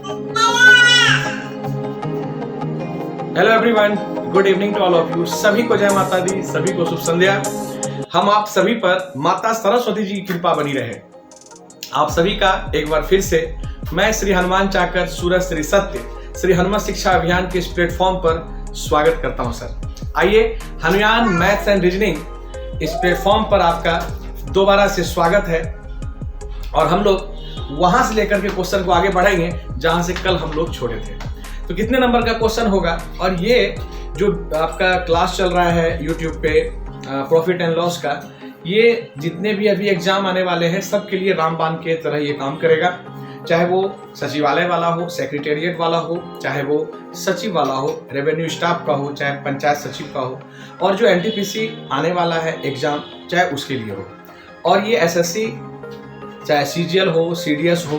Hello everyone, good evening to all of you. सभी को जय माता दी, सभी को शुभ संध्या। हम आप सभी पर माता सरस्वती जी की कृपा बनी रहे। आप सभी का एक बार फिर से मैं श्री हनुमान चाकर सूरज श्री सत्य श्री हनुमान शिक्षा अभियान के इस प्लेटफॉर्म पर स्वागत करता हूं। सर आइए, हनुमान मैथ्स एंड रीजनिंग इस प्लेटफॉर्म पर आपका दोबारा से स्वागत है और हम लोग वहां से लेकर के क्वेश्चन को आगे बढ़ाएंगे जहां से कल हम लोग छोड़े थे। तो कितने नंबर का क्वेश्चन होगा, और ये जो आपका क्लास चल रहा है यूट्यूब पे प्रॉफिट एंड लॉस का, ये जितने भी अभी एग्जाम आने वाले हैं सबके लिए रामबाण के तरह ये काम करेगा। चाहे वो सचिवालय वाला हो, सेक्रेटेरिएट वाला हो, चाहे वो सचिव वाला हो, रेवेन्यू स्टाफ का हो, चाहे पंचायत सचिव का हो, और जो एनटीपीसी आने वाला है एग्जाम चाहे उसके लिए हो। और ये एसएससी चाहे सीजीएल हो, सीडीएस हो,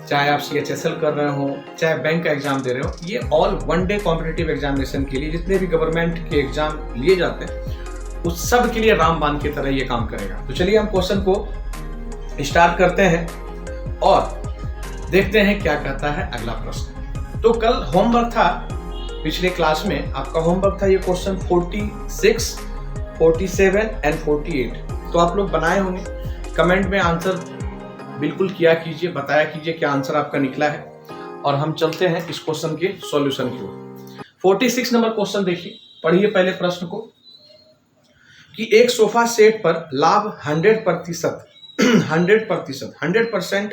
चाहे आप सीएचएसएल कर रहे हो, चाहे बैंक का एग्जाम दे रहे हो, ये all one day competitive examination के लिए जितने भी गवर्नमेंट के एग्जाम लिए जाते हैं उस सब के लिए रामबाण की तरह ये काम करेगा। तो चलिए हम क्वेश्चन को स्टार्ट करते हैं और देखते हैं क्या कहता है अगला प्रश्न। तो कल होमवर्क था, पिछले क्लास में आपका होमवर्क था ये क्वेश्चन 46, 47 एंड 48। तो आप लोग बनाए होंगे, कमेंट में आंसर बिल्कुल किया कीजिए, बताया कीजिए क्या आंसर आपका निकला है। और हम चलते हैं इस क्वेश्चन के सॉल्यूशन की ओर। 46 नंबर क्वेश्चन देखिए, पढ़िए पहले प्रश्न को कि एक सोफा सेट पर लाभ 100% 100%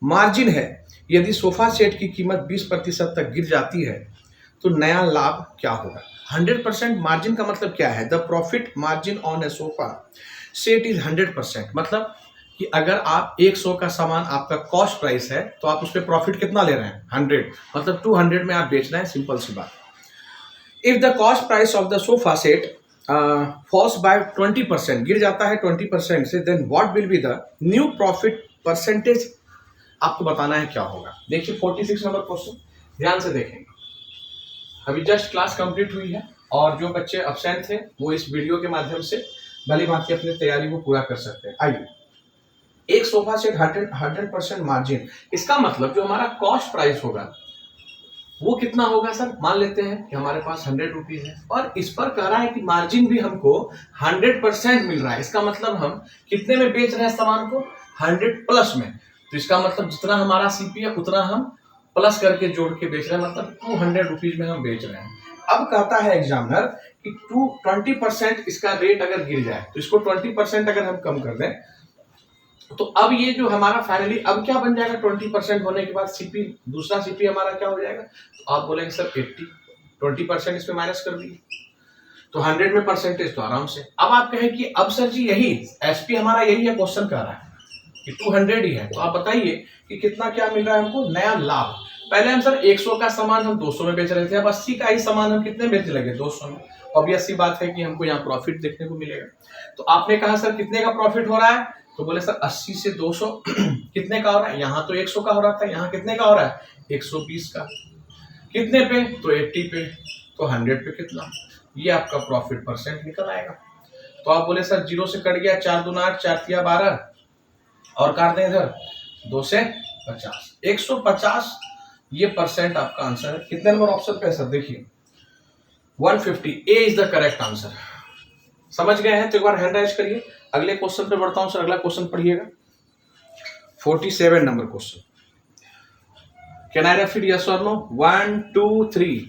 मार्जिन है। यदि सोफा सेट की कीमत 20% तक गिर जाती है तो नया लाभ क्या होगा। 100% मार्जिन का मतलब क्या है? The profit margin on A sofa set is 100%। मतलब कि अगर आप 100 का सामान आपका कॉस्ट प्राइस है तो आप उस पर प्रॉफिट कितना ले रहे हैं? 100, मतलब 200 में आप बेच रहे हैं। सिंपल सी बात। If the cost price of the sofa set falls by 20%, गिर जाता है 20% से, then what will be the new profit percentage? आपको बताना है क्या होगा। देखिए 46 नंबर क्वेश्चन ध्यान से देखेंगे। अभी जस्ट क्लास कंप्लीट हुई है और जो बच्चे अब्सेंट थे वो इस वीडियो के माध्यम से भली भांति अपनी तैयारी को पूरा कर सकते हैं। आइए, एक सोफा सेट 100% मार्जिन, इसका मतलब जो हमारा कॉस्ट प्राइस होगा वो कितना होगा सर? मान लेते हैं कि हमारे पास 100 रुपीज है और इस पर कह रहा है कि मार्जिन भी हमको 100% मिल रहा है। इसका मतलब हम कितने में बेच रहे हैं सामान को? 100 प्लस में। तो इसका मतलब जितना हमारा सीपी है उतना हम प्लस करके जोड़ के बेच रहे हैं, मतलब 200 रुपीज में हम बेच रहे हैं। अब कहता है एग्जामिनर कि 20% इसका रेट अगर गिर जाए तो इसको 20% अगर हम कम कर दें तो अब ये जो हमारा फाइनली अब क्या बन जाएगा? 20% होने के बाद सीपी, दूसरा सीपी हमारा क्या हो जाएगा? तो आप बोलेंगे सर 80, 20% इसमें माइनस कर दिए तो 100 में परसेंटेज तो आराम से। अब आप कहें कि अब सर जी यही एसपी हमारा यही है, क्वेश्चन कर रहा है कि 200 ही है, तो आप बताइए कि कितना क्या मिल रहा है हमको नया लाभ। पहले हम सर 100 का सामान हम 200 में बेच रहे थे, अब 80 का ही सामान हम कितने बेचने लगे? 200 में। ऑब्वियस सी बात है कि हमको यहाँ प्रॉफिट देखने को मिलेगा। तो आपने कहा सर कितने का प्रॉफिट हो रहा है? तो बोले सर 80 से 200 कितने का हो रहा है? यहाँ तो 100 का हो रहा था, यहाँ कितने का हो रहा है? 120 का। कितने पे? तो 80 पे। तो 100 पे कितना? ये आपका प्रॉफिट परसेंट निकल आएगा। तो आप बोले सर 0 से कट गया, 4 दूना 8, 4 तिया 12 और काट दें इधर 2 से 50, 150 ये परसेंट आपका आंसर है। कितने नंबर ऑप्शन पे है सर? देखिए 150, ए इज द करेक्ट आंसर। समझ गए हैं तो एक बार हैंड राइज करिए। अगले क्वेश्चन पे बढ़ता हूं सर। अगला क्वेश्चन पढ़िएगा 47 number question. Can I refer yes और नो? 1 2 3।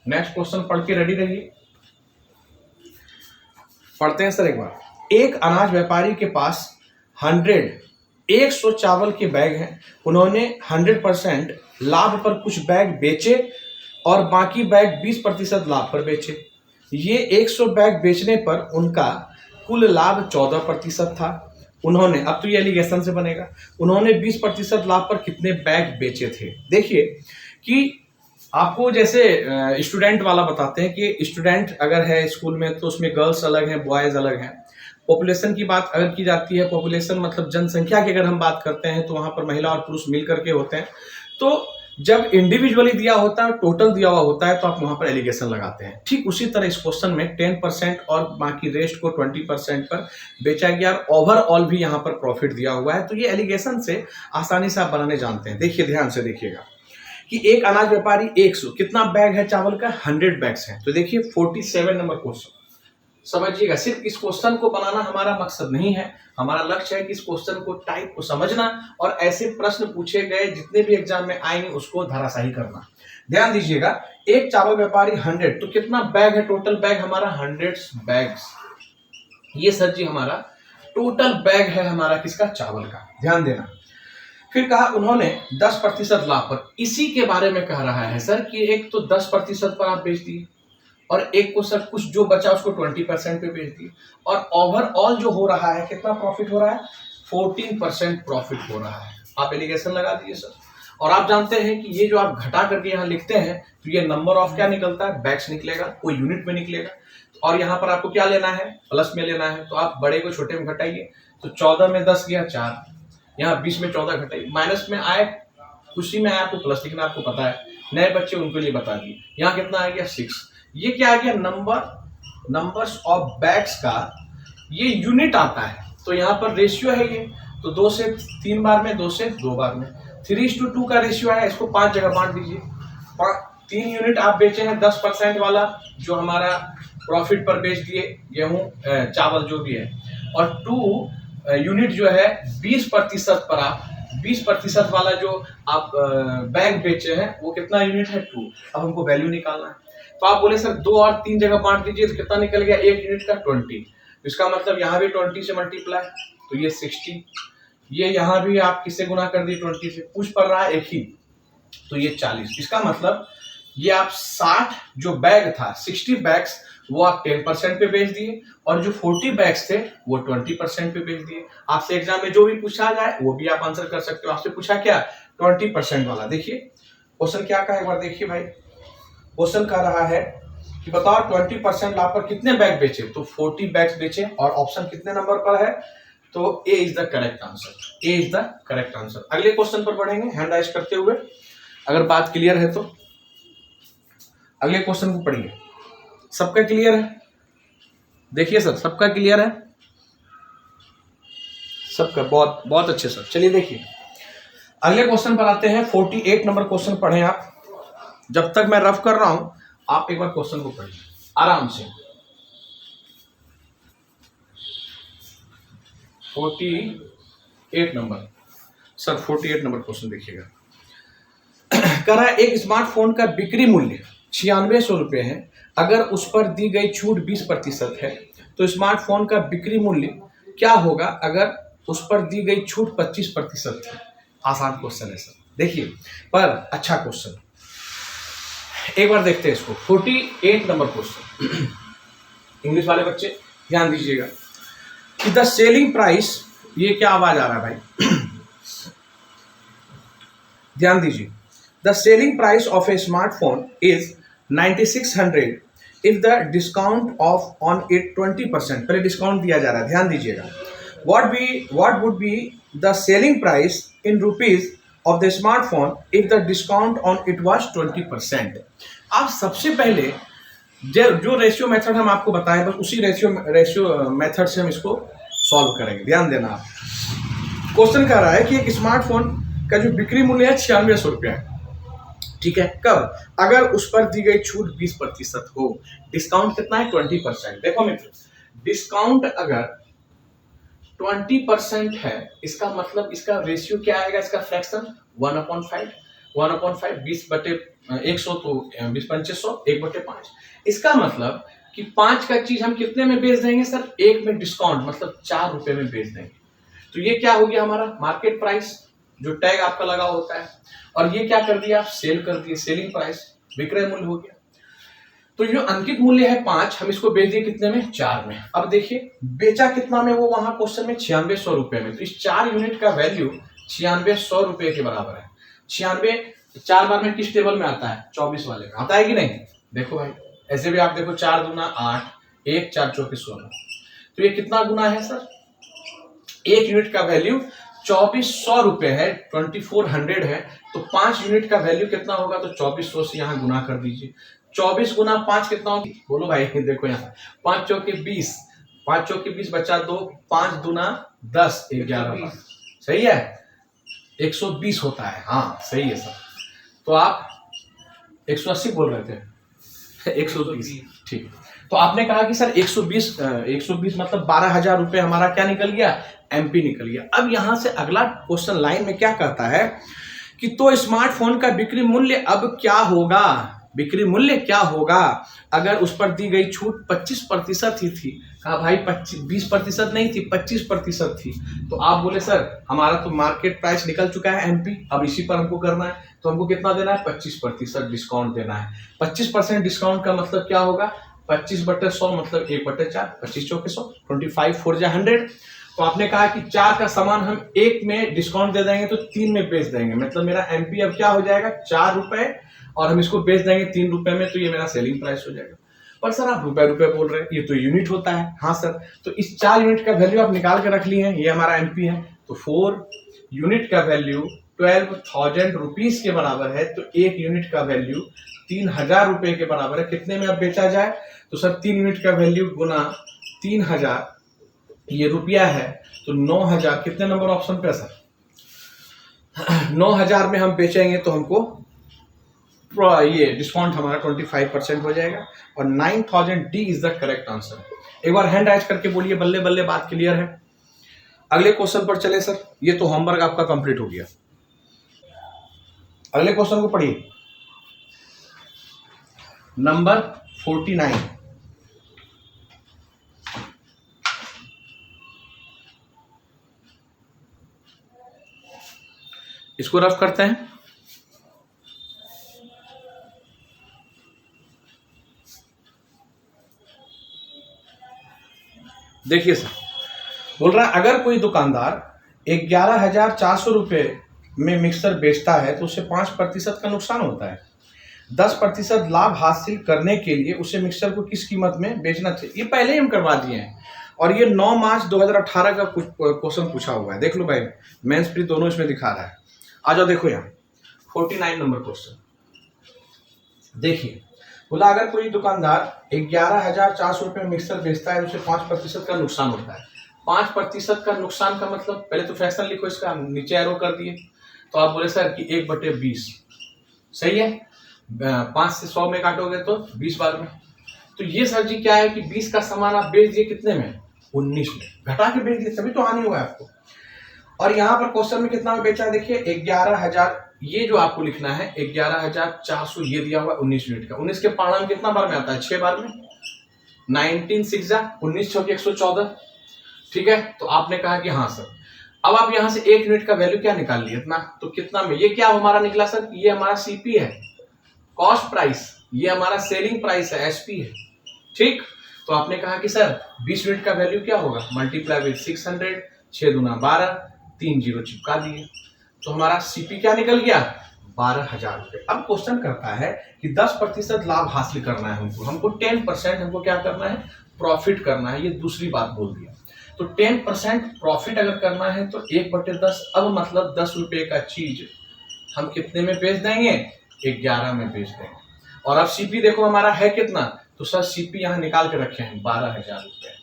नेक्स्ट क्वेश्चन पढ़ के रेडी रहिए। पढ़ते हैं सर एक बार। एक अनाज व्यापारी के पास 100 चावल के बैग हैं। उन्होंने 100% लाभ पर कुछ बैग बेचे और बाकी बैग 20% लाभ पर बेचे। ये 100 बैग बेचने पर उनका कुल लाभ 14% था। उन्होंने, अब तो ये एलिगेशन से बनेगा, उन्होंने 20% लाभ पर कितने बैग बेचे थे? देखिए कि आपको जैसे स्टूडेंट वाला बताते हैं कि स्टूडेंट अगर है स्कूल में तो उसमें गर्ल्स अलग हैं, बॉयज अलग हैं। पॉपुलेशन की बात अगर की जाती है, पॉपुलेशन मतलब जनसंख्या की अगर हम बात करते हैं तो वहां पर महिला और पुरुष मिल करके होते हैं। तो जब इंडिविजुअली दिया होता है, टोटल दिया हुआ होता है, तो आप वहां पर एलिगेशन लगाते हैं। ठीक उसी तरह इस क्वेश्चन में 10% और बाकी रेस्ट को 20% पर बेचा गया और ओवरऑल भी यहाँ पर प्रॉफिट दिया हुआ है। तो ये एलिगेशन से आसानी से आप बनाने जानते हैं। देखिए, ध्यान से देखिएगा कि एक अनाज व्यापारी 100 कितना बैग है चावल का, 100 बैग्स है। तो देखिए 47 नंबर क्वेश्चन समझिएगा। सिर्फ इस क्वेश्चन को बनाना हमारा मकसद नहीं है, हमारा लक्ष्य है कि इस क्वेश्चन को टाइप को समझना और ऐसे प्रश्न पूछे गए जितने भी एग्जाम में आएंगे उसको धराशायी करना। ध्यान दीजिएगा, एक चावल व्यापारी 100, तो कितना बैग है, टोटल बैग हमारा 100 बैग्स। ये सर जी हमारा टोटल बैग है हमारा किसका, चावल का। ध्यान देना। फिर कहा उन्होंने 10% लाभ पर, इसी के बारे में कह रहा है सर कि एक तो 10% पर आप बेच दिए और एक को सर कुछ जो बचा उसको 20% पे बेच दिए, और ओवरऑल जो हो रहा है कितना प्रॉफिट हो रहा है, 14% प्रॉफिट हो रहा है। आप एलिगेशन लगा दिए सर। और आप जानते हैं कि ये जो आप घटा करके यहाँ लिखते हैं तो ये नंबर ऑफ क्या निकलता है, बैग्स निकलेगा, कोई यूनिट में निकलेगा। और यहाँ पर आपको क्या लेना है, प्लस में लेना है। तो आप बड़े को छोटे में घटाइए, तो 14 में 10 गया 4, यहाँ 20 में 14 घटाइए, माइनस में आए खुशी में आए आपको प्लस लिखना, आपको पता है, नए बच्चे उनके लिए बता दिए। यहाँ कितना आ गया 6। ये क्या आ गया, नंबर्स ऑफ बैग्स का ये यूनिट आता है। तो यहाँ पर रेशियो है ये, तो 2 से 3 बार में, 2 से 2 बार में, 3:2 का रेशियो है। इसको 5 जगह बांट दीजिए। 3 यूनिट आप बेचे हैं 10% वाला जो हमारा प्रॉफिट पर बेच दिए, गेहूं चावल जो भी है, और 2 यूनिट जो है 20% पर आप 20% वाला जो आप बैग बेचे हैं वो कितना यूनिट है, 2। अब हमको वैल्यू निकालना है। तो आप बोले सर 2 और 3 जगह बांट दीजिए, तो कितना निकल गया, 1 यूनिट का 20। इसका मतलब यहाँ भी 20 से मल्टीप्लाई, तो ये 60। ये यहाँ भी आप किससे गुना कर दिए, 20 से, पूछ पड़ रहा है एक ही, तो ये 40। इसका मतलब ये आप 60 जो बैग था, 60 बैग्स वो आप 10% पे बेच दिए, और जो 40 बैग्स थे वो 20% पे बेच दिए। आपसे एग्जाम में जो भी पूछा जाए वो भी आप आंसर कर सकते हो। आपसे पूछा क्या, 20% वाला। देखिए क्वेश्चन क्या कहा, एक बार देखिए भाई। क्वेश्चन कह रहा है कि बताओ 20% लाभ पर कितने बैग बेचे, तो 40 बैग्स बेचे, और ऑप्शन कितने नंबर पर है, तो A is the correct answer. A is the correct answer. अगले क्वेश्चन पर बढ़ेंगे हैंड राइज करते हुए, अगर बात क्लियर है तो। अगले क्वेश्चन को पढ़िए। सबका क्लियर है, देखिए सर सबका क्लियर है, सबका, बहुत बहुत अच्छे सर। चलिए देखिए अगले क्वेश्चन पर आते हैं। 48 नंबर क्वेश्चन पढ़ें आप। जब तक मैं रफ कर रहा हूं आप एक बार क्वेश्चन को पढ़िए आराम से। 48 नंबर सर, 48 नंबर क्वेश्चन देखिएगा। कह रहा है एक स्मार्टफोन का बिक्री मूल्य 9600 रुपये है, अगर उस पर दी गई छूट 20% है, तो स्मार्टफोन का बिक्री मूल्य क्या होगा अगर उस पर दी गई छूट 25% है। आसान क्वेश्चन है सर, देखिए, पर अच्छा क्वेश्चन। एक बार देखते हैं इसको। 48 नंबर क्वेश्चन, इंग्लिश वाले बच्चे ध्यान दीजिएगा कि द सेलिंग प्राइस, ये क्या आवाज आ रहा है भाई, ध्यान दीजिए। The selling price of A smartphone is 9600 if the discount of on it 20%, पहले डिस्काउंट दिया जा रहा है, ध्यान दीजिएगा। what would be the selling price in rupees of the smartphone if the discount on it was 20%। आप सबसे पहले जो रेशियो मेथड हम आपको बताएं, बस उसी रेशियो मेथड से हम इसको सॉल्व करेंगे। ध्यान देना आप। क्वेश्चन कह रहा है कि एक स्मार्टफोन का जो बिक्री मूल्य है 9600 रुपया है, ठीक है, कब, अगर उस पर दी गई छूट 20% हो। डिस्काउंट कितना है, 20%। देखो मित्र, डिस्काउंट अगर 20% है, इसका मतलब इसका रेशियो क्या आएगा, इसका फ्रैक्शन 1/5, 1/5 20/100 तो 20/2500, 1/5। इसका मतलब कि 5 का चीज हम कितने में बेच देंगे सर, 1 में डिस्काउंट, मतलब 4 रुपए में बेच देंगे। तो ये क्या हो गया हमारा मार्केट प्राइस, जो टैग आपका लगा होता है, और ये क्या कर दिया आप, सेल कर दिए, सेलिंग प्राइस, विक्रय मूल्य हो गया। तो जो अंकित मूल्य है 5, हम इसको बेच दिए कितने में, 4 में। अब देखिए बेचा कितना में, वो वहां क्वेश्चन में 9600 रुपए में, तो इस 4 यूनिट का वैल्यू 9600 रुपए के बराबर है। 96 4 बार में किस टेबल में आता है, 24 वाले में आता है कि नहीं। देखो भाई ऐसे भी आप देखो, 4 दूना 8, 1 4 24 16, तो ये कितना गुना है सर, 1 यूनिट का वैल्यू ₹2400 है, 2400 है, तो 5 यूनिट का वैल्यू कितना होगा? तो 2400 से यहाँ गुना कर दीजिए। 24 गुना 5 कितना होगा? बोलो भाई, देखो यहाँ 5 चौके 20, 5 चौके 20 बचा 2, 5 दूना 10, 11, सही है, 120 होता है। हाँ सही है सर। तो आप 180 बोल रहे थे, 120, ठीक। तो आपने कहा कि सर 120 मतलब 12,000 रुपए हमारा क्या निकल गया? एमपी निकल गया। अब यहां से अगला क्वेश्चन लाइन में क्या कहता है कि तो स्मार्टफोन का बिक्री मूल्य अब क्या होगा? बिक्री मूल्य क्या होगा अगर उस पर दी गई छूट 25% ही थी? कहा भाई 20% नहीं थी, 25% थी। तो आप बोले सर हमारा तो मार्केट प्राइस निकल चुका है एमपी, अब इसी पर हमको करना है, तो हमको कितना देना है? 25% डिस्काउंट देना है। 25% डिस्काउंट का मतलब क्या होगा? 25/100 मतलब 1/4, 25 चौके 100, 25 4 जा 100। तो आपने कहा कि 4 का सामान हम 1 में डिस्काउंट दे देंगे तो 3 में बेच देंगे, मतलब मेरा एमपी अब क्या हो जाएगा? 4 रुपए, और हम इसको बेच देंगे 3 रुपए में, तो ये मेरा सेलिंग प्राइस हो जाएगा। पर सर आप रुपए रुपए बोल रहे हैं, ये तो यूनिट होता है। हाँ सर, तो इस 4 यूनिट का वैल्यू आप निकाल के रख लिए हैं, ये हमारा एमपी है। तो 4 यूनिट का वैल्यू 12,000 रुपीज के बराबर है, तो 1 यूनिट का वैल्यू 3,000 रुपए के बराबर है। कितने में अब बेचा जाए? तो सर 3 यूनिट का वैल्यू गुना 3,000, ये रुपया है, तो 9,000। कितने नंबर ऑप्शन पे सर? 9,000 में हम बेचेंगे तो हमको ये डिस्काउंट हमारा 25% हो जाएगा, और 9,000 D is the correct answer. एक बार हैंड राइज करके बोलिए, बल्ले बल्ले, बात क्लियर है? अगले क्वेश्चन पर चले सर, ये तो होमवर्क आपका कंप्लीट हो गया। अगले क्वेश्चन को पढ़िए, नंबर 49। इसको रफ करते हैं। देखिए सर, बोल रहा है अगर कोई दुकानदार 11,400 रुपए में मिक्सर बेचता है तो उसे 5% का नुकसान होता है। 10% लाभ हासिल करने के लिए उसे मिक्सर को किस कीमत में बेचना चाहिए? ये पहले ही हम करवा दिए हैं, और ये 9 मार्च 2018 का कुछ क्वेश्चन पूछा हुआ है। देख लो भाई, मेंस प्री दोनों इसमें दिखा रहा है। आ जाओ देखो यहाँ 49 नंबर क्वेश्चन देखिए। बोला अगर कोई दुकानदार 11,400 रुपए में मिक्सर बेचता है तो उसे 5% का नुकसान होता है। 5% का नुकसान का मतलब, पहले तो फ्रैक्शन लिखो इसका, नीचे एरो कर दिए। तो आप बोले सर कि 1/20, सही है। 5 से 100 में काटोगे तो 20 बार में। तो ये सर जी क्या है कि 20 का सामान आप बेच दिए कितने में? 19 में, घटा के बेच दिए, तभी तो हानि हुआ आपको। और यहाँ पर क्वेश्चन में कितना में बेचा है? देखिए 11,000, ये जो आपको लिखना है 11,400, ये दिया हुआ 19 यूनिट का। 19 के पाड़ा में कितना बार में आता है? 6 बार में। 19 6 19 6 114, ठीक है। तो आपने कहा कि हाँ सर। अब आप यहां से 1 यूनिट का वैल्यू क्या निकाल लिए? इतना, तो कितना में ये क्या हमारा निकला सर? ये हमारा सीपी है, कॉस्ट प्राइस, ये हमारा सेलिंग प्राइस है, एसपी है, ठीक। तो आपने कहा कि सर 20 यूनिट का वैल्यू क्या होगा? मल्टीप्लाई विद 600, 6 दूना 12, 3 जीरो चिपका दिए, तो हमारा सीपी क्या निकल गया? 12,000 रुपए। अब क्वेश्चन करता है कि 10% लाभ हासिल करना है हमको 10% हमको क्या करना है? प्रॉफिट करना है। ये दूसरी बात बोल दिया। तो 10% प्रॉफिट अगर करना है तो 1/10, अब मतलब 10 रुपए का चीज हम कितने में बेच देंगे? 11 में बेच देंगे। और अब सीपी देखो हमारा है कितना? तो सर सीपी यहाँ निकाल के रखे हैं 12,000 रुपए।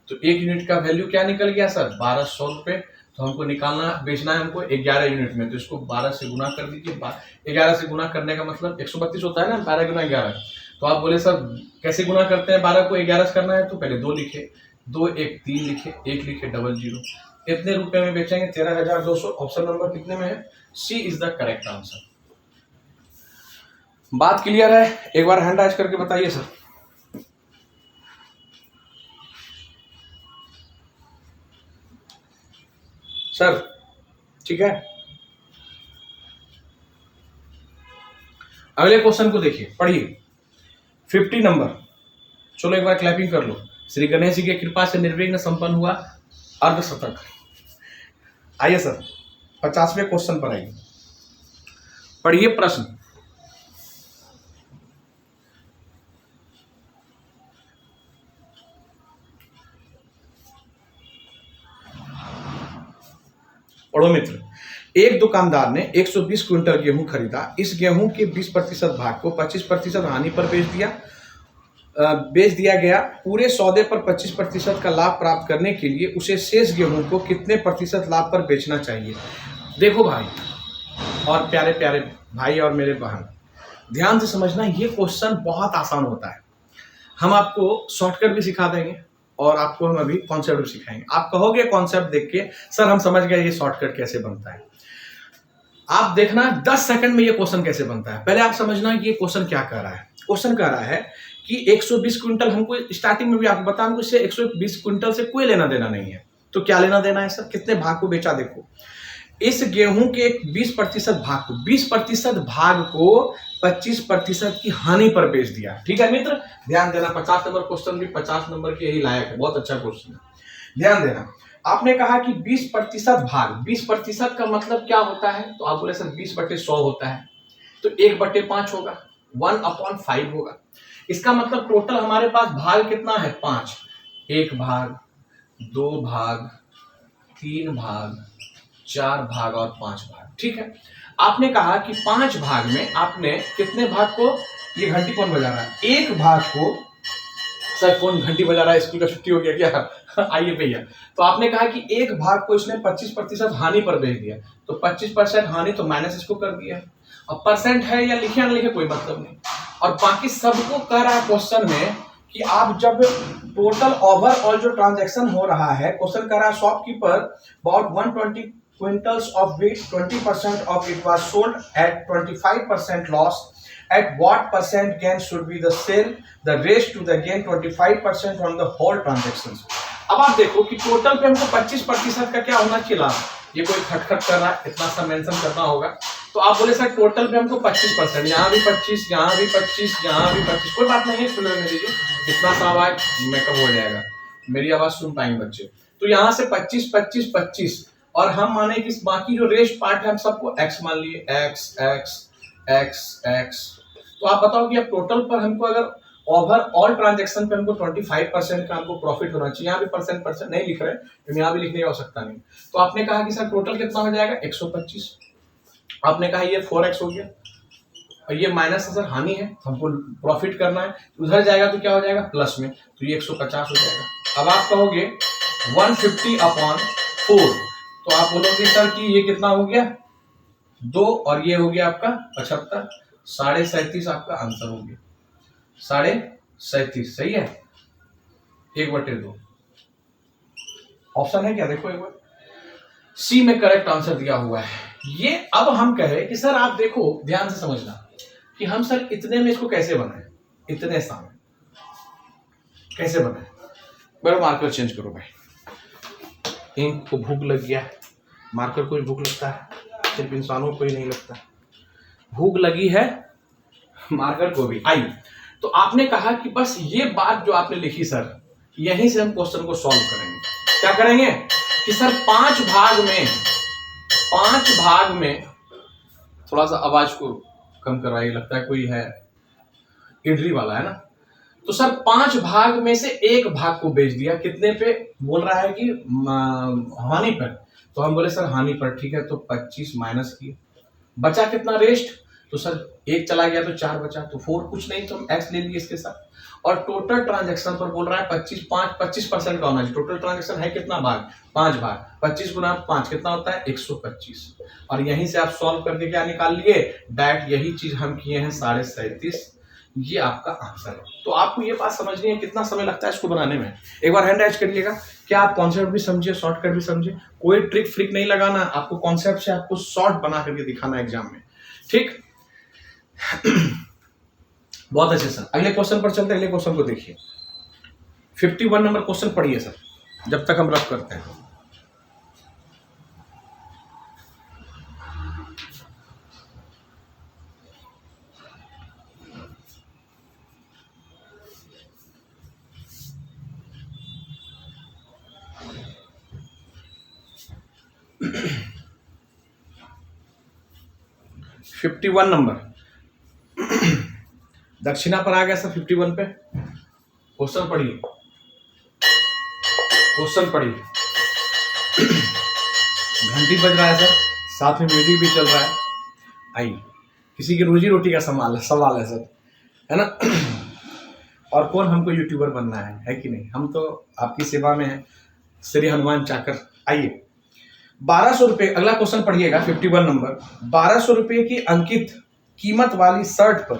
तो 1 यूनिट का वैल्यू क्या निकल गया सर? 1,200 रुपए। तो हमको निकालना, बेचना है हमको 11 यूनिट में, तो इसको 12 से गुना कर दीजिए। 11 से गुना करने का मतलब 132 होता है ना, 12 गुना 11। तो आप बोले सर कैसे गुना करते हैं? 12 को 11 से करना है तो पहले 2 लिखे, 2 1 3 लिखे, 1 लिखे, 00। इतने रुपए में बेचेंगे? 13,200। ऑप्शन नंबर कितने में है? सी इज द करेक्ट आंसर। बात क्लियर है? एक बार हैंड राइज करके बताइए सर। सर ठीक है, अगले क्वेश्चन को देखिए, पढ़िए 50 नंबर। चलो एक बार क्लैपिंग कर लो। श्री गणेश जी की कृपा से निर्विघ्न संपन्न हुआ अर्धशतक। आइए सर 50वें क्वेश्चन पर आइए, पढ़िए प्रश्न। पढ़ो मित्र, एक दुकानदार ने 120 क्विंटल गेहूं खरीदा। इस गेहूं के 20% भाग को 25% हानि पर बेच दिया गया। पूरे सौदे पर 25% का लाभ प्राप्त करने के लिए उसे शेष गेहूं को कितने प्रतिशत लाभ पर बेचना चाहिए। देखो भाई और प्यारे प्यारे भाई और मेरे बहन, ध्यान से समझना, ये क्वेश्चन बहुत आसान होता है। हम आपको शॉर्टकट भी सिखा देंगे और आपको हम अभी कॉन्सेप्ट भी सिखाएंगे। आप कहोगे कॉन्सेप्ट देख के सर हम समझ गए ये शॉर्टकट कैसे बनता है। आप देखना 10 सेकंड में ये क्वेश्चन कैसे बनता है। पहले आप समझना ये क्वेश्चन क्या कर रहा है। क्वेश्चन कह रहा है कि 120 क्विंटल, हमको स्टार्टिंग में भी आपको बता, हमको इससे 120 क्विंटल से कोई लेना देना नहीं है। तो क्या लेना देना है सर, कितने भाग को बेचा। देखो इस गेहूं के 20% भाग को 20% भाग को 25% की हानि पर बेच दिया। ठीक है मित्र, ध्यान देना। 50 नंबर क्वेश्चन भी 50 नंबर के ही लायक है, बहुत अच्छा क्वेश्चन है, ध्यान देना। आपने कहा कि 20% भाग, 20% का मतलब क्या होता है, तो आप बोले सर 20/100 होता है, तो 1/5 होगा, 1/5 होगा। इसका मतलब टोटल हमारे पास भाग कितना है, 5। 1 भाग, 2 भाग, 3 भाग, 4 भाग और 5 भाग। ठीक है, आपने कहा कि 5 भाग में आपने कितने भाग को, ये घंटी कौन बजा रहा है, एक भाग को, सर कौन घंटी बजा रहा है, स्कूल का छुट्टी हो गया क्या आइए भैया। तो आपने कहा कि एक भाग को इसने 25% हानि पर बेच दिया, तो 25% हानि, तो माइनस इसको कर दिया। अब परसेंट है या लिखे ना लिखे कोई मतलब नहीं। और बाकी सबको कह रहा है क्वेश्चन में कि आप जब टोटल ओवरऑल जो ट्रांजैक्शन हो रहा है, क्वेश्चन कह रहा है shopkeeper about 120 quintals of wheat, 20% of it was sold at 25% loss. At what percent gain should be the sale? The rest to the gain 25% on the whole transactions. अब आप देखो कि टोटल पे हमको 25% का क्या होना चाहिए लाभ। ये कोई खटखट कर रहा है, इतना सा मेंशन करना होगा। तो आप बोले सर टोटल पे हमको 25%, यहाँ भी 25, यहाँ भी 25, यहाँ भी 25, कोई बात नहीं है, सुन लेने दीजिए। इतना सा आवाज मेकअप हो जाएगा, मेरी आवाज सुन पाएंगे बच्चे। तो यहाँ से 25, 25, 25 और हम माने कि बाकी जो रेस्ट पार्ट है हम सबको x मान लिए, x x x x। तो आप बताओ कि अब टोटल पर हमको अगर ओवरऑल ट्रांजैक्शन पे हमको 25% का हमको प्रॉफिट होना चाहिए। यहाँ भी परसेंट नहीं लिख रहे, तो यहाँ भी लिखने की आवश्यकता नहीं। तो आपने कहा कि सर टोटल कितना हो जाएगा, 125। आपने कहा ये 4x हो गया और ये माइनस सर हानि है, हमको प्रॉफिट करना है, उधर जाएगा तो क्या हो जाएगा प्लस में, तो ये 150 हो जाएगा। अब आप कहोगे 150/4, तो आप बोलोगे सर कि ये कितना हो गया 2 और ये हो गया आपका 75, 37.5 आपका आंसर हो गया, 37.5 सही है, 1/2 ऑप्शन है क्या, देखो एक बार सी में करेक्ट आंसर दिया हुआ है। ये अब हम कहे कि सर आप देखो ध्यान से समझना कि हम सर इतने में इसको कैसे बनाए, इतने सामने कैसे बनाए। बड़ा मार्कर चेंज करो भाई, इंक को भूख लग गया, मार्कर को भी भूख लगता है, सिर्फ इंसानों को ही नहीं लगता, भूख लगी है मार्कर को भी। आई तो आपने कहा कि बस ये बात जो आपने लिखी सर, यहीं से हम क्वेश्चन को सॉल्व करेंगे। क्या करेंगे कि सर 5 भाग में थोड़ा सा आवाज को कम करवाइए, लगता है कोई है इडली वाला है ना। तो सर 5 भाग में से एक भाग को बेच दिया, कितने पे बोल रहा है कि हानि पर, तो हम बोले सर हानि पर, ठीक है। तो 25 माइनस किए, बचा कितना रेस्ट, तो सर 1 चला गया तो 4 बचा, तो 4 कुछ नहीं, तो हम x ले लिए इसके साथ। और टोटल ट्रांजैक्शन पर बोल रहा है 25% का होना चाहिए। टोटल ट्रांजैक्शन है कितना भाग, 5 भाग, 25 गुना 5 कितना होता है 125। और यहीं से आप सॉल्व करके क्या निकाल लिए, डायरेक्ट यही चीज हम किए हैं 37.5, ये आपका आंसर है। तो आपको ये बात समझनी है कितना समय लगता है इसको बनाने में। एक बार हैंड राइज करिएगा, क्या आप कॉन्सेप्ट भी समझे, शॉर्टकट भी समझे, कोई ट्रिक फ्रिक नहीं लगाना, आपको कॉन्सेप्ट से आपको शॉर्ट बना करके दिखाना एग्जाम में, ठीक। बहुत अच्छे सर, अगले क्वेश्चन पर चलते हैं। अगले क्वेश्चन को देखिए, 51 नंबर क्वेश्चन पढ़िए सर, जब तक हम रफ करते हैं। फिफ्टी 51 नंबर दक्षिणा पर आ गया सर। 51 पे क्वेश्चन पढ़िए, घंटी बज रहा है सर, साथ में म्यूजिक भी चल रहा है। आइए, किसी की रोजी रोटी का सवाल है सर, है ना। और कौन हमको यूट्यूबर बनना है कि नहीं, हम तो आपकी सेवा में है, श्री हनुमान चाकर। आइए, 1200 रुपये, अगला क्वेश्चन पढ़िएगा 51 नंबर। 1200 रुपये की अंकित कीमत वाली शर्ट पर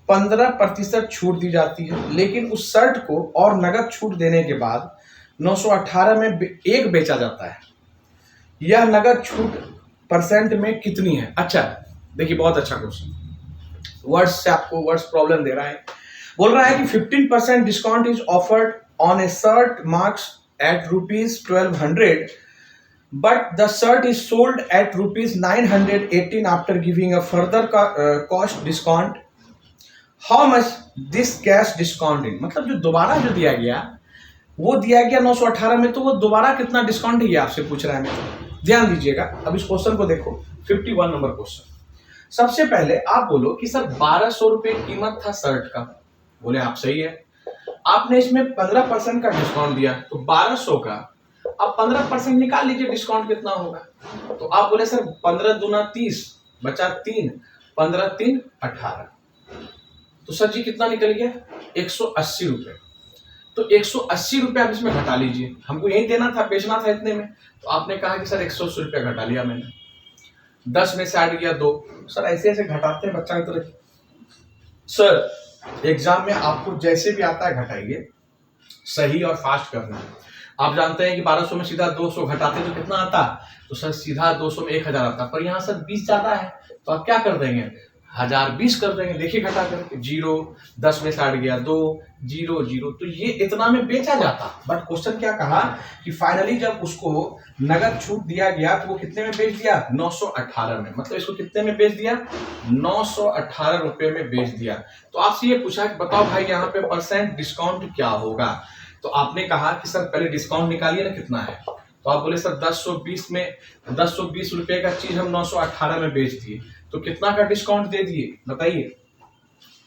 15% छूट दी जाती है, लेकिन उस शर्ट को और नगद छूट देने के बाद 918 में एक बेचा जाता है। यह नगद छूट परसेंट में कितनी है? अच्छा देखिए, बहुत अच्छा क्वेश्चन, वर्ड्स से आपको वर्ड्स प्रॉब्लम दे रहा है। बोल रहा है कि 15% discount is offered on a shirt marks at ₹1200, but the shirt is sold at ₹918 after giving a further cost discount. How much this cash discounting? मतलब जो दोबारा जो दिया गया वो दिया गया 918 में, तो वो दोबारा कितना डिस्काउंट है ये आपसे पूछ रहा है मैं। ध्यान दीजिएगा, अब इस क्वेश्चन को देखो, 51 नंबर क्वेश्चन। सबसे पहले आप बोलो कि सर 1200 रुपये कीमत था शर्ट का, बोले आप सही है, आपने इसमें 15% का डिस्काउंट दिया, तो 1200 का अब 15% निकाल लीजिए, डिस्काउंट कितना होगा। तो आप बोले सर 15 दूना 30 बचा 3, 15 3 18, तो सर जी कितना निकल गया? 180 रुपये। तो 180 रुपये आप इसमें घटा लीजिए, हमको यही देना था, बेचना था इतने में, तो आपने कहा कि सर 180 रुपये घटा लिया मैंने, 10 में से हट गया 2। सर ऐसे ऐसे घटाते हैं बच्चा की तरह। सर एग्जाम में आपको जैसे भी आता है घटाइए, सही और फास्ट करना है। आप जानते हैं कि 1200 में सीधा 200 घटाते तो कितना आता? तो सर सीधा 200 में 1000 आता, पर यहाँ सर 20 ज्यादा है, तो आप क्या कर देंगे? 1020 कर देंगे। देखिए घटा करके 0, 10 में से हट गया 2, 0 0, तो ये इतना में बेचा जाता। बट क्वेश्चन क्या कहा कि फाइनली जब उसको नगद छूट दिया गया तो वो कितने में बेच दिया? 918 में। मतलब इसको कितने में बेच दिया? 918 रुपये में बेच दिया। तो आपसे ये पूछा कि बताओ भाई यहाँ पे परसेंट डिस्काउंट क्या होगा? तो आपने कहा कि सर पहले डिस्काउंट निकालिए ना कितना है। तो आप बोले सर 1020 रुपये का चीज हम 918 में बेच दिए, तो कितना का डिस्काउंट दे दिए?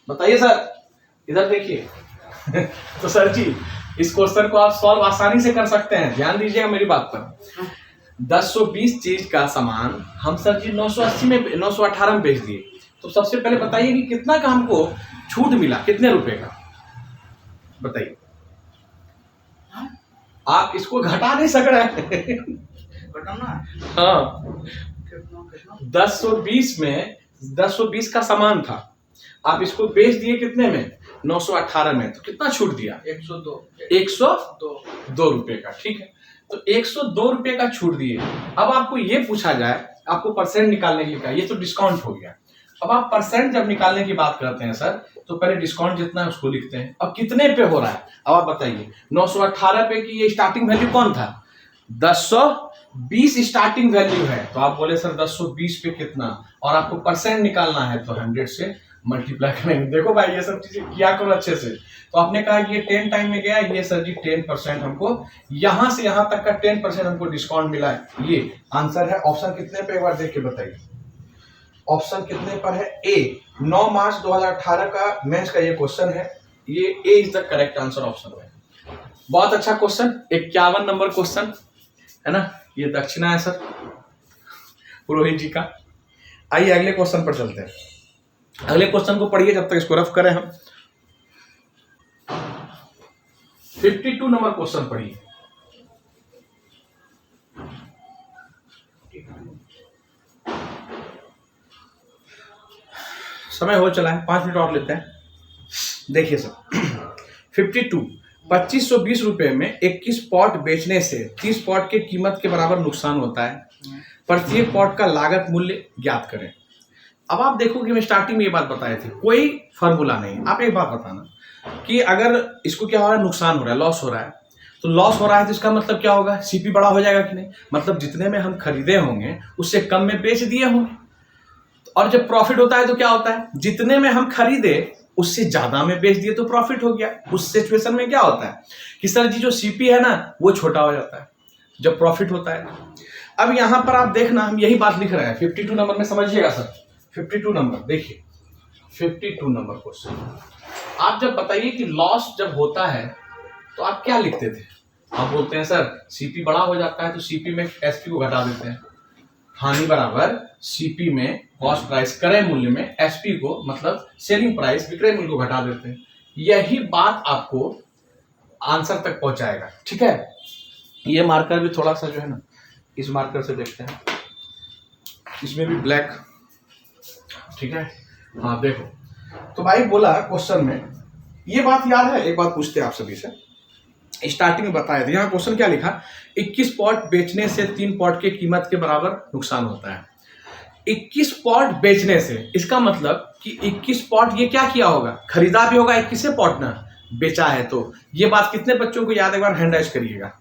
बताइए सर, इधर देखिए। तो सर जी इस क्वेश्चन को आप सॉल्व आसानी से कर सकते हैं, ध्यान दीजिएगा मेरी बात पर। 1020 चीज का सामान हम सर जी 918 में बेच दिए, तो सबसे पहले बताइए कि कितना का हमको छूट मिला, कितने रुपए का? बताइए। आप इसको घटा नहीं सक रहे हैं। हाँ, 1020 का सामान था, आप इसको बेच दिए कितने में? 918 में, तो कितना छूट दिया? 102 रुपए का। ठीक है, तो 102 रुपए का छूट दिए। अब आपको ये पूछा जाए, आपको परसेंट निकालने के लिए कहा, ये तो डिस्काउंट हो गया। अब आप परसेंट जब निकालने की बात करते हैं सर, तो पहले डिस्काउंट जितना है उसको लिखते हैं। अब कितने पे हो रहा है? अब आप बताइए, 918 पे की ये स्टार्टिंग वैल्यू कौन था? 1020 स्टार्टिंग वैल्यू है। तो आप बोले सर 1020 पे कितना, और आपको परसेंट निकालना है तो 100 से मल्टीप्लाई करेंगे। देखो भाई ये सब चीजें किया करो अच्छे से। तो आपने कहा ये 10 टाइम में गया, ये सर जी 10% हमको यहां से यहां तक का 10% हमको डिस्काउंट मिला है। ये आंसर है। ऑप्शन कितने पे एक बार देख के बताइए, ऑप्शन कितने पर है? ए। 9 मार्च 2018 का मैथ्स का ये क्वेश्चन है, ये A is the correct answer option है। बहुत अच्छा क्वेश्चन, 51 नंबर क्वेश्चन है ना। ये दक्षिणा है सर पुरोहित जी का। आइए अगले क्वेश्चन पर चलते हैं। अगले क्वेश्चन को पढ़िए जब तक इसको रफ करें हम। 52 नंबर क्वेश्चन पढ़िए। समय हो चला है, 5 मिनट और लेते हैं। देखिए सर 52, 2520 रुपए में 21 पॉट बेचने से 30 पॉट के कीमत के बराबर नुकसान होता है। प्रत्येक पॉट का लागत मूल्य ज्ञात करें। अब आप देखो कि मैं स्टार्टिंग में ये बात बताए थे, कोई फॉर्मूला नहीं। आप एक बात बताना कि अगर इसको क्या हो रहा है, नुकसान हो रहा है, लॉस हो रहा है, तो लॉस हो रहा है तो इसका मतलब क्या होगा? सीपी बड़ा हो जाएगा कि नहीं? मतलब जितने में हम खरीदे होंगे उससे कम में बेच दिए होंगे। और जब प्रॉफिट होता है तो क्या होता है? जितने में हम खरीदे उससे ज्यादा में बेच दिए तो प्रॉफिट हो गया। उस सिचुएशन में क्या होता है कि सर जी जो सीपी है ना वो छोटा हो जाता है जब प्रॉफिट होता है। अब यहां पर आप देखना, हम यही बात लिख रहे हैं 52 नंबर में, समझिएगा सर। 52 नंबर देखिए, 52 नंबर क्वेश्चन। आप जब बताइए कि लॉस जब होता है तो आप क्या लिखते थे? आप बोलते हैं सर सीपी बड़ा हो जाता है तो सीपी में एसपी को घटा देते हैं। हानि बराबर सीपी में कॉस्ट प्राइस क्रय मूल्य में एसपी को मतलब सेलिंग प्राइस विक्रय मूल्य को घटा देते हैं। यही बात आपको आंसर तक पहुंचाएगा। ठीक है, ये मार्कर भी थोड़ा सा जो है ना, इस मार्कर से देखते हैं, इसमें भी ब्लैक। ठीक है, हाँ देखो, तो भाई बोला क्वेश्चन में ये बात याद है, एक बात पूछते हैं आप सभी से, स्टार्टिंग में बताया था। यहाँ क्वेश्चन क्या लिखा, 21 पॉट बेचने से 3 पॉट की कीमत के बराबर नुकसान होता है। 21 पॉट बेचने से, इसका मतलब कि 21 पॉट ये क्या किया होगा, खरीदा भी होगा 21 पॉट ना, बेचा है। तो ये बात कितने बच्चों को याद है, एक बार हैंड राइज करिएगा।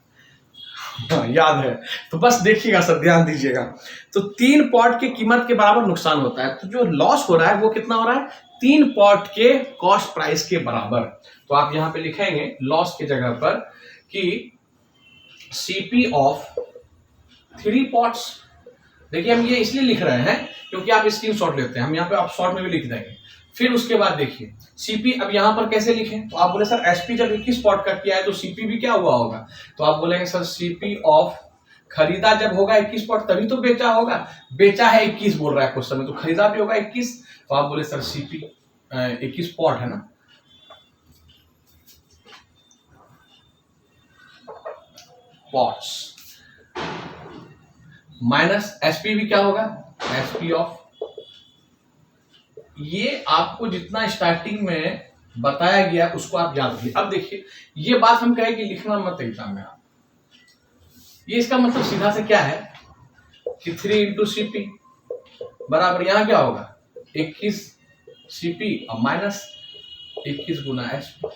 हाँ, याद है तो बस देखिएगा सर, ध्यान दीजिएगा। तो 3 पॉट की कीमत के बराबर नुकसान होता है, तो जो लॉस हो रहा है वो कितना हो रहा है, 3 पॉट के कॉस्ट प्राइस के बराबर। तो आप यहां पे लिखेंगे लॉस की जगह पर कि सीपी ऑफ 3 पॉट्स। देखिए हम ये इसलिए लिख रहे हैं क्योंकि आप स्क्रीनशॉट लेते हैं, हम यहाँ पे आप शॉर्ट में भी लिख देंगे। फिर उसके बाद देखिए सीपी, अब यहां पर कैसे लिखें, तो आप बोले सर एसपी जब 21 पॉट का किया है तो सीपी भी क्या हुआ होगा, तो आप बोलेंगे सर सीपी ऑफ, खरीदा जब होगा 21 पॉट तभी तो बेचा होगा, बेचा है 21 बोल रहा है क्वेश्चन में, तो खरीदा भी होगा 21, तो आप बोले सर सीपी 21 पॉट है ना, पॉट्स माइनस एसपी भी क्या होगा, एसपी ऑफ। ये आपको जितना स्टार्टिंग में बताया गया उसको आप याद रखिए। अब देखिए ये बात हम कहें कि लिखना मत एग्जाम में आप, ये इसका मतलब सीधा से क्या है कि 3 इंटू सीपी बराबर यहां क्या होगा 21 सीपी और माइनस 21 गुना एसपी।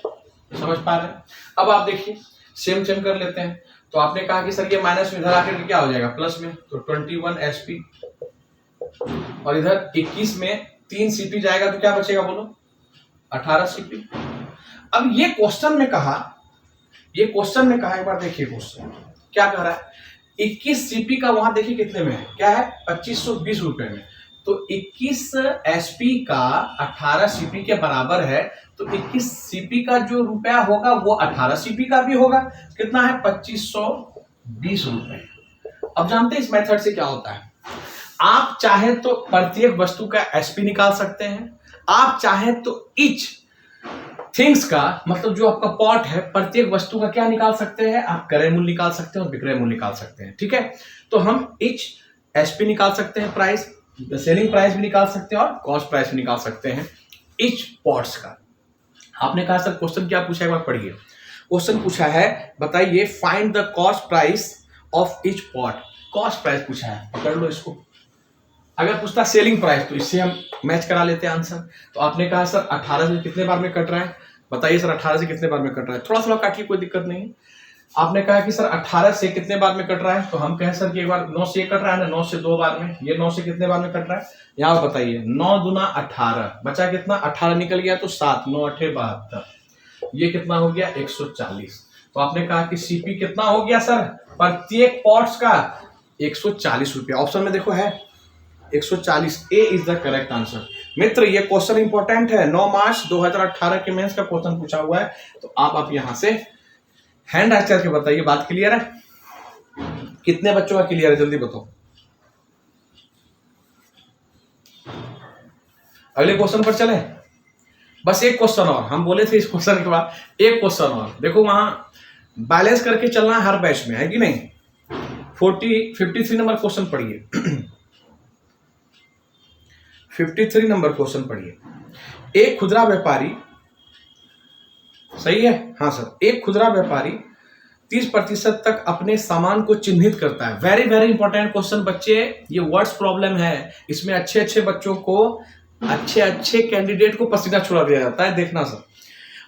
समझ पा रहे हैं। अब आप देखिए सेम सेम कर लेते हैं। तो आपने कहा कि सर ये माइनस में इधर आकर क्या हो जाएगा प्लस में, तो 21 एसपी और इधर 21 में 3 सीपी जाएगा तो क्या बचेगा बोलो 18 सीपी। अब ये क्वेश्चन में कहा, एक बार देखिए क्वेश्चन क्या कह रहा है, 21 सीपी का वहां देखिए कितने में है, क्या है 2520 रुपए में। तो 21 एसपी का 18 सीपी के बराबर है, तो 21 सीपी का जो रुपया होगा वो 18 सीपी का भी होगा, कितना है 2520 रुपए। अब जानते हैं इस मेथड से क्या होता है, आप चाहे तो प्रत्येक वस्तु का एसपी निकाल सकते हैं, आप चाहे तो ईच थिंग्स का मतलब जो आपका पॉट है प्रत्येक वस्तु का क्या निकाल सकते हैं, आप क्रय मूल्य निकाल सकते हैं और विक्रय मूल्य निकाल सकते हैं। ठीक है, तो हम ईच एसपी निकाल सकते हैं, प्राइस सेलिंग प्राइस भी निकाल सकते हैं और कॉस्ट प्राइस भी निकाल सकते हैं ईच पॉट्स का। आपने कहा सर क्वेश्चन क्या पूछा, एक बार पढ़िए। क्वेश्चन पूछा है बताइए find the cost price of each pot. Cost price पूछा है, पकड़ लो इसको। अगर पूछता सेलिंग प्राइस तो इससे हम मैच करा लेते हैं आंसर। तो आपने कहा सर 18 से कितने बार में कट रहा है, बताइए सर 18 से कितने बार में कट रहा है, थोड़ा थोड़ा काटिए कोई दिक्कत नहीं। आपने कहा कि सर 18 से कितने बार में कट रहा है, तो हम कहें सर कि एक बार 9 से कट रहा है ना, 9 से 2 बार में, ये 9 से कितने बार में कट रहा है, यहाँ बताइए 9 दूना 18, बचा कितना 18 निकल गया तो 7, 9 8 72, ये कितना हो गया 140। तो आपने कहा कि सीपी कितना हो गया सर प्रत्येक पॉट्स का 140 रुपया। ऑप्शन में देखो है 140, ए इज द करेक्ट आंसर। मित्र ये क्वेश्चन इंपॉर्टेंट है, 9 मार्च 2018 के मेंस का क्वेश्चन पूछा हुआ है। तो आप यहां से हैंड राइज करके बताइए, बात क्लियर है, कितने बच्चों का क्लियर है जल्दी बताओ। अगले क्वेश्चन पर चले, बस एक क्वेश्चन और, हम बोले थे इस क्वेश्चन के बाद एक क्वेश्चन और। देखो वहां बैलेंस करके चलना है हर बैच में, है कि नहीं। 53 नंबर क्वेश्चन पढ़िए 53 नंबर क्वेश्चन पढ़िए। एक खुदरा व्यापारी, सही है, हाँ सर, एक खुदरा व्यापारी 30% तक अपने सामान को चिन्हित करता है। वेरी वेरी इंपॉर्टेंट क्वेश्चन बच्चे, ये वर्ड्स प्रॉब्लम है, इसमें अच्छे अच्छे बच्चों को, अच्छे अच्छे कैंडिडेट को पसीना छुड़ा दिया जाता है, देखना सर।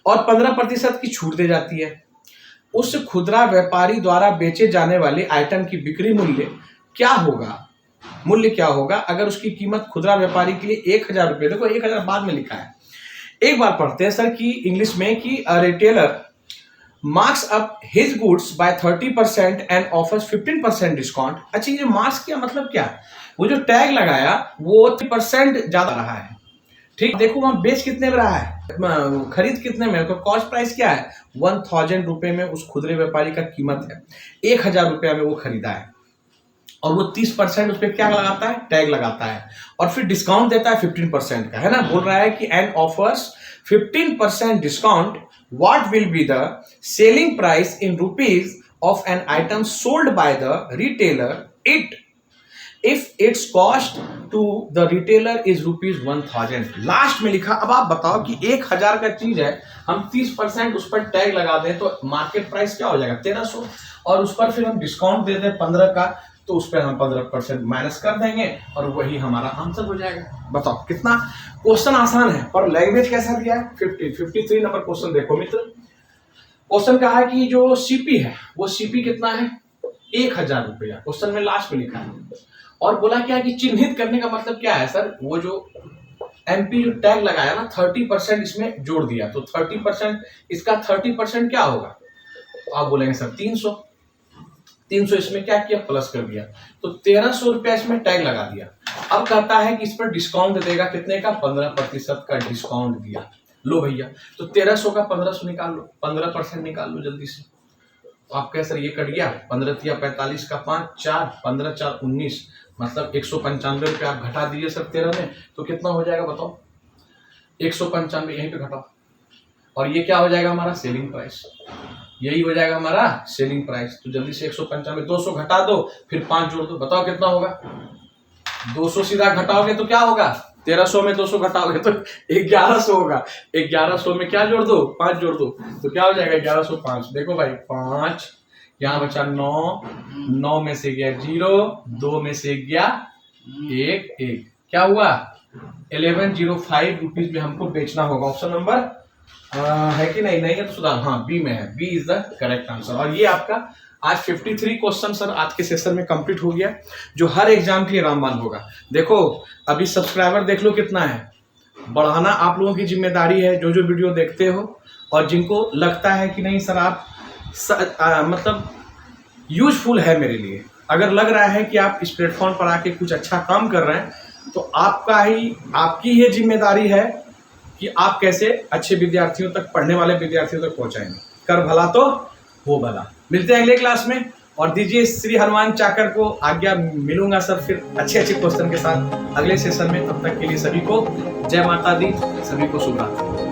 और 15% की छूट दी जाती है। उस खुदरा व्यापारी द्वारा बेचे जाने वाले आइटम की बिक्री मूल्य क्या होगा, अगर उसकी कीमत खुदरा व्यापारी के लिए 1000 रुपये, देखो 1000 बाद में लिखा है, एक बार पढ़ते हैं सर कि इंग्लिश में कि a retailer marks up his goods by 30% and offers 15% discount. अच्छा ये मार्क्स क्या मतलब क्या, वो जो टैग लगाया वो 30% ज्यादा रहा है, ठीक, देखो वहां बेच कितने में रहा है, खरीद कितने में, तो कॉस्ट प्राइस क्या है, 1000 रुपए में उस खुदरे व्यापारी का कीमत है, 1000 रुपया में वो खरीदा है, और वो 30% उस पर क्या लगाता है, टैग लगाता है, और फिर डिस्काउंट देता है 15% का, है ना। बोल रहा है कि and offers 15% discount, what will be the selling price in rupees of an item sold by the retailer it if its cost to the retailer is ₹1000। Last में लिखा, अब आप बताओ कि 1000 का चीज है, हम 30% उस पर टैग लगा दें तो मार्केट प्राइस क्या हो जाएगा, 1300, और उस पर फिर हम डिस्काउंट दे दें 15 का, तो उस पर हम 15% माइनस कर देंगे और वही हमारा आंसर हो जाएगा। बताओ कितना क्वेश्चन आसान है, पर लैंग्वेज कैसा दिया है, 53 नंबर क्वेश्चन। देखो मित्र, क्वेश्चन कहा है कि जो सीपी है वो सीपी कितना है, 1000 रुपया, क्वेश्चन में लास्ट में लिखा है, और बोला क्या है कि चिन्हित करने का मतलब क्या है सर, वो जो एमपी जो टैग लगाया ना 30% इसमें जोड़ दिया, तो 30% इसका 30% क्या होगा, तो आप बोलेंगे सर 300 इसमें क्या किया, प्लस कर दिया, तो 1300 रुपया इसमें टैग लगा दिया। अब कहता है कि इस पर डिस्काउंट देगा कितने का, 15% का डिस्काउंट दिया। लो भैया, तो 1300 का 1500 निकाल लो, 15% निकाल लो जल्दी से, तो आप कह सर ये कट गया, 15 या 45 का 5, 4, 15 4 19, मतलब 195 रुपये आप घटा दीजिए सर 13 में, तो कितना हो जाएगा बताओ, 195 यहीं पे घटाओ, और ये क्या हो जाएगा हमारा सेलिंग प्राइस, यही हो जाएगा हमारा सेलिंग प्राइस। तो जल्दी से 195 200 घटा दो, फिर 5 जोड़ दो, बताओ कितना होगा, 200 सीधा घटाओगे तो क्या होगा, 1300 में 200 घटाओगे तो 1100 होगा, 1100 में क्या जोड़ दो, 5 जोड़ दो, तो क्या हो जाएगा 1105। देखो भाई 5, यहाँ बचा 9 में से गया 0, 2 में से गया 1, क्या हुआ 1105 रुपीज में हमको बेचना होगा। ऑप्शन नंबर है कि नहीं, नहीं है तो सुधार, हाँ बी में है, B is the correct answer. और ये आपका आज 53 क्वेश्चन सर आज के सेशन में कंप्लीट हो गया, जो हर एग्जाम के लिए रामबाण होगा। देखो अभी सब्सक्राइबर देख लो कितना है, बढ़ाना आप लोगों की जिम्मेदारी है, जो जो वीडियो देखते हो, और जिनको लगता है कि नहीं सर आप मतलब यूजफुल है मेरे लिए, अगर लग रहा है कि आप इस प्लेटफॉर्म पर आके कुछ अच्छा काम कर रहे हैं, तो आपकी ये जिम्मेदारी है कि आप कैसे अच्छे विद्यार्थियों तक, पढ़ने वाले विद्यार्थियों तक पहुंचाएंगे। कर भला तो हो भला। मिलते हैं अगले क्लास में, और दीजिए श्री हनुमान चाकर को आज्ञा, मिलूंगा सर फिर अच्छे क्वेश्चन के साथ अगले सेशन में। तब तक के लिए सभी को जय माता दी, सभी को शुभ रात्रि।